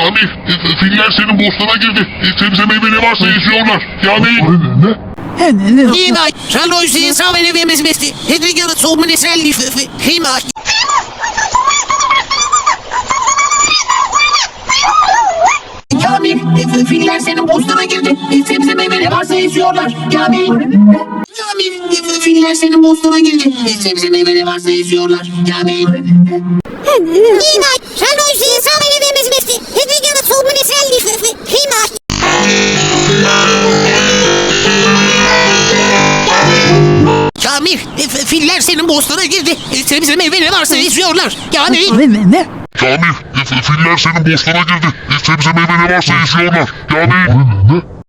Kamil, filler senin bostana girdi. Sebze meyve ne varsa eziyorlar. Kamil. Ne? Prima, zal ooit zien samen in weer met beste. Het weekend het zo meneer zijn lieve. Prima. Kamil, filler senin bostana girdi. Sebze meyve ne varsa eziyorlar. Kamil. Kamil, filler senin bostana girdi. Sebze meyve ne varsa eziyorlar. Kamil. Prima, zal nooit zien samen in weer met beste. Het weekend het zo meneer zijn lieve. Prima. Kamil, filler senin bostana girdi. Sebze meyve ne varsa eziyorlar. Kamil. Ne? Kamil, filler senin bostana girdi. Sebze meyve ne varsa eziyorlar. Kamil.